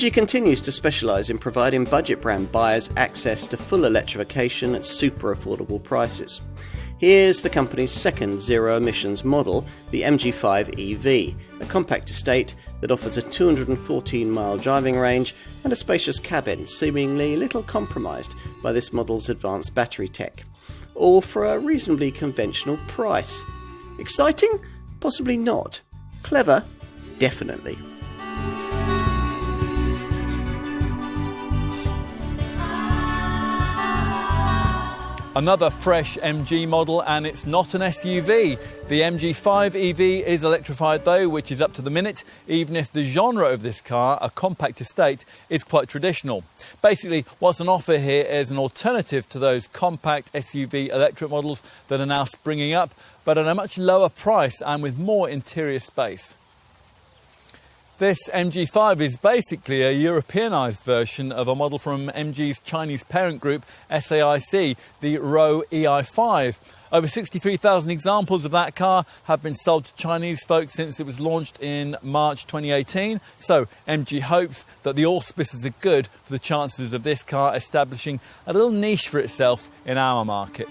MG continues to specialise in providing budget brand buyers access to full electrification at super affordable prices. Here's the company's second zero-emissions model, the Mg5 Ev, a compact estate that offers a 214-mile driving range and a spacious cabin, seemingly little compromised by this model's advanced battery tech, all for a reasonably conventional price. Exciting? Possibly not. Clever? Definitely. Another fresh MG model, and it's not an SUV. The Mg5 Ev is electrified though, which is up to the minute, even if the genre of this car, a compact estate, is quite traditional. Basically, what's on offer here is an alternative to those compact SUV electric models that are now springing up, but at a much lower price and with more interior space. This Mg5 is basically a European-ised version of a model from MG's Chinese parent group, SAIC, the Roewe Ei5. Over 63,000 examples of that car have been sold to Chinese folks since it was launched in March 2018. So MG hopes that the auspices are good for the chances of this car establishing a little niche for itself in our market.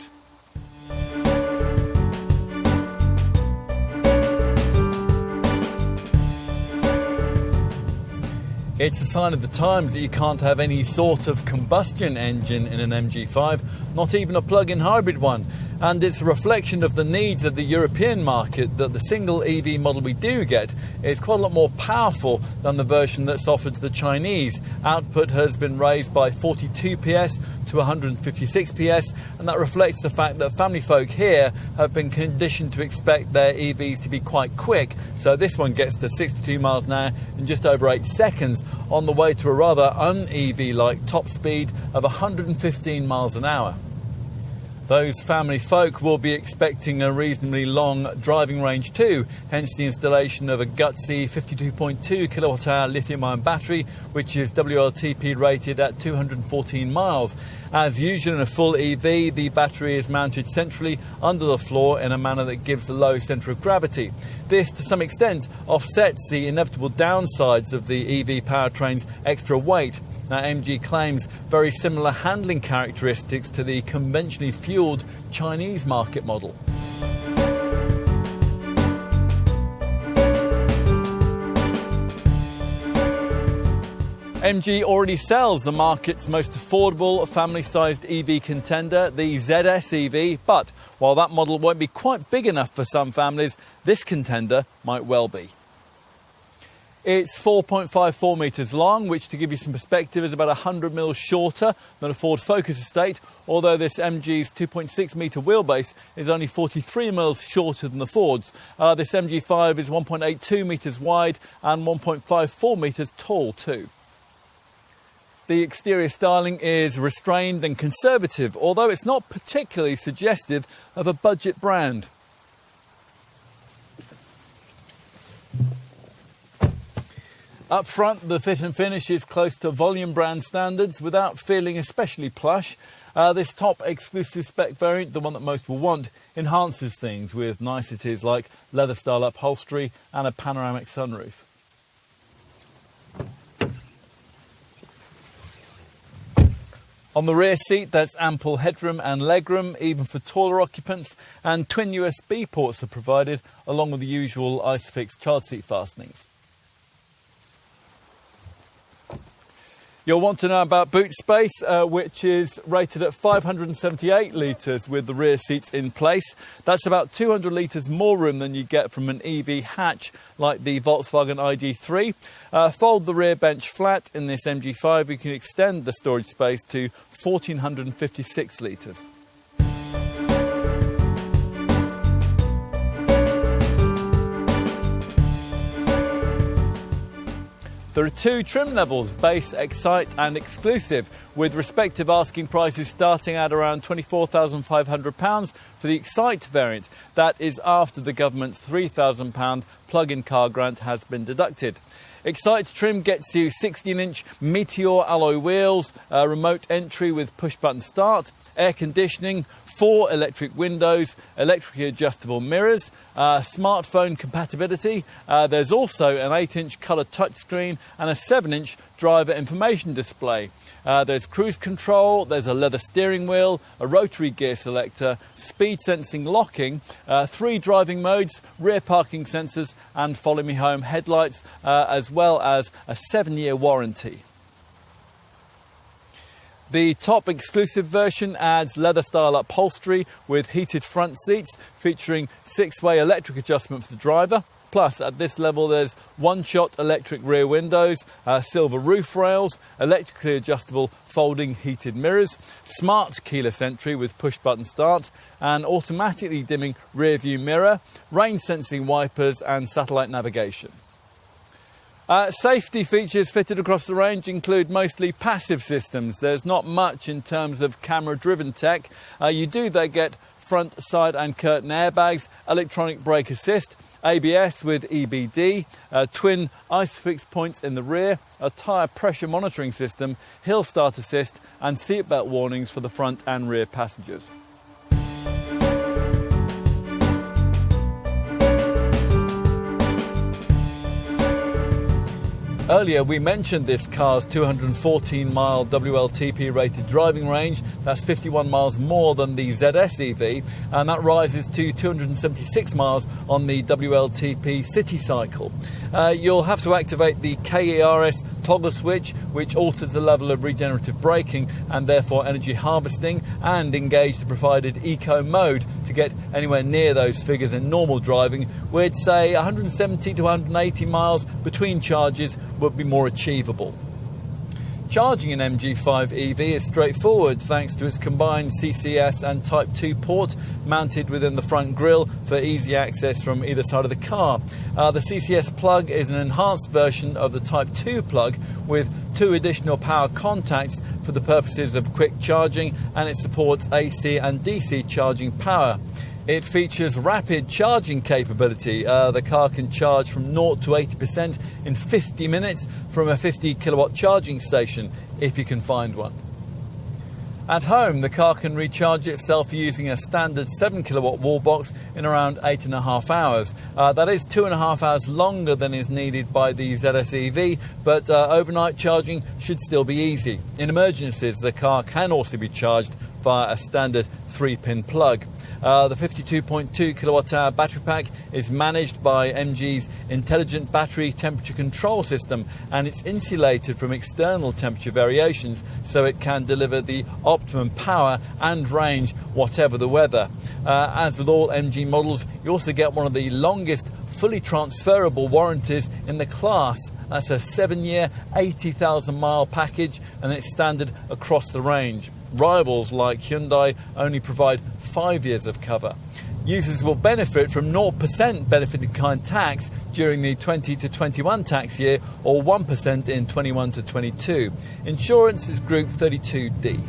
It's a sign of the times that you can't have any sort of combustion engine in an Mg5, not even a plug-in hybrid one. And it's a reflection of the needs of the European market that the single EV model we do get is quite a lot more powerful than the version that's offered to the Chinese. Output has been raised by 42 PS to 156 PS, and that reflects the fact that family folk here have been conditioned to expect their EVs to be quite quick. So this one gets to 62 miles an hour in just over 8 seconds, on the way to a rather un-EV-like top speed of 115 miles an hour. Those family folk will be expecting a reasonably long driving range too, hence the installation of a gutsy 52.2 kilowatt-hour lithium-ion battery, which is WLTP rated at 214 miles. As usual in a full EV, the battery is mounted centrally under the floor in a manner that gives a low centre of gravity. This, to some extent, offsets the inevitable downsides of the EV powertrain's extra weight. Now, MG claims very similar handling characteristics to the conventionally fuelled Chinese market model. MG already sells the market's most affordable family-sized EV contender, the ZS EV, but while that model won't be quite big enough for some families, this contender might well be. It's 4.54 metres long, which, to give you some perspective, is about 100 mils shorter than a Ford Focus estate, although this MG's 2.6 metre wheelbase is only 43 mils shorter than the Ford's. This MG5 is 1.82 metres wide and 1.54 metres tall too. The exterior styling is restrained and conservative, although it's not particularly suggestive of a budget brand. Up front, the fit and finish is close to volume brand standards without feeling especially plush. This top exclusive spec variant, the one that most will want, enhances things with niceties like leather style upholstery and a panoramic sunroof. On the rear seat, there's ample headroom and legroom, even for taller occupants, and twin USB ports are provided, along with the usual ISOFIX child seat fastenings. You'll want to know about boot space, which is rated at 578 litres with the rear seats in place. That's about 200 litres more room than you get from an EV hatch like the Volkswagen ID.3. Fold the rear bench flat in this Mg5, you can extend the storage space to 1,456 litres. There are two trim levels, Base, Excite and Exclusive, with respective asking prices starting at around £24,500 for the Excite variant. That is after the government's £3,000 plug-in car grant has been deducted. Excite trim gets you 16-inch Meteor alloy wheels, a remote entry with push-button start, air conditioning, 4 electric windows, electrically adjustable mirrors, smartphone compatibility. There's also an 8-inch colour touchscreen and a 7-inch driver information display. There's cruise control, there's a leather steering wheel, a rotary gear selector, speed sensing locking, 3 driving modes, rear parking sensors and follow me home headlights, as well as a 7-year warranty. The top exclusive version adds leather-style upholstery with heated front seats featuring 6-way electric adjustment for the driver. Plus, at this level, there's one-shot electric rear windows, silver roof rails, electrically adjustable folding heated mirrors, smart keyless entry with push-button start, and automatically dimming rear-view mirror, rain-sensing wipers and satellite navigation. Safety features fitted across the range include mostly passive systems. There's not much in terms of camera-driven tech. You do, though, get front, side and curtain airbags, electronic brake assist, ABS with EBD, twin ISOFIX points in the rear, a tyre pressure monitoring system, hill start assist and seatbelt warnings for the front and rear passengers. Earlier we mentioned this car's 214-mile WLTP rated driving range. That's 51 miles more than the ZS EV, and that rises to 276 miles on the WLTP City Cycle. You'll have to activate the KERS toggle switch, which alters the level of regenerative braking and therefore energy harvesting, and engage the provided eco mode to get anywhere near those figures in normal driving. We'd say 170 to 180 miles between charges would be more achievable. Charging an Mg5 Ev is straightforward thanks to its combined CCS and Type 2 port mounted within the front grille for easy access from either side of the car. The CCS plug is an enhanced version of the Type 2 plug with 2 additional power contacts for the purposes of quick charging, and it supports AC and DC charging power. It features rapid charging capability. The car can charge from 0 to 80% in 50 minutes from a 50 kilowatt charging station, if you can find one. At home, the car can recharge itself using a standard 7 kilowatt wall box in around 8.5 hours. That is 2.5 hours longer than is needed by the ZS EV, but overnight charging should still be easy. In emergencies, the car can also be charged via a standard 3-pin plug. The 52.2 kilowatt-hour battery pack is managed by MG's intelligent battery temperature control system, and it's insulated from external temperature variations so it can deliver the optimum power and range whatever the weather. As with all MG models, you also get one of the longest fully transferable warranties in the class. That's a 7-year, 80,000 mile package, and it's standard across the range. Rivals like Hyundai only provide 5 years of cover. Users will benefit from 0% benefit in kind tax during the 20 to 21 tax year, or 1% in 21 to 22. Insurance is Group 32D.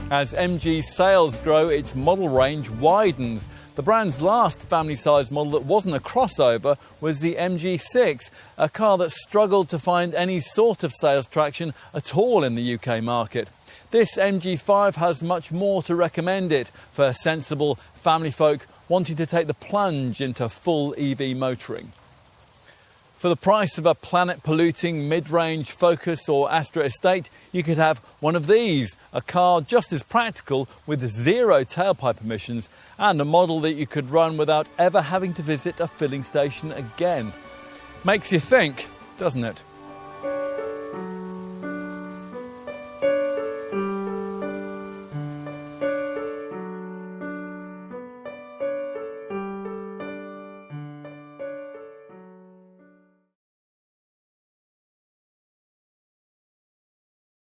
As MG's sales grow, its model range widens. The brand's last family-sized model that wasn't a crossover was the Mg6, a car that struggled to find any sort of sales traction at all in the UK market. This Mg5 has much more to recommend it for sensible family folk wanting to take the plunge into full EV motoring. For the price of a planet-polluting mid-range Focus or Astra Estate, you could have one of these, a car just as practical with 0 tailpipe emissions and a model that you could run without ever having to visit a filling station again. Makes you think, doesn't it?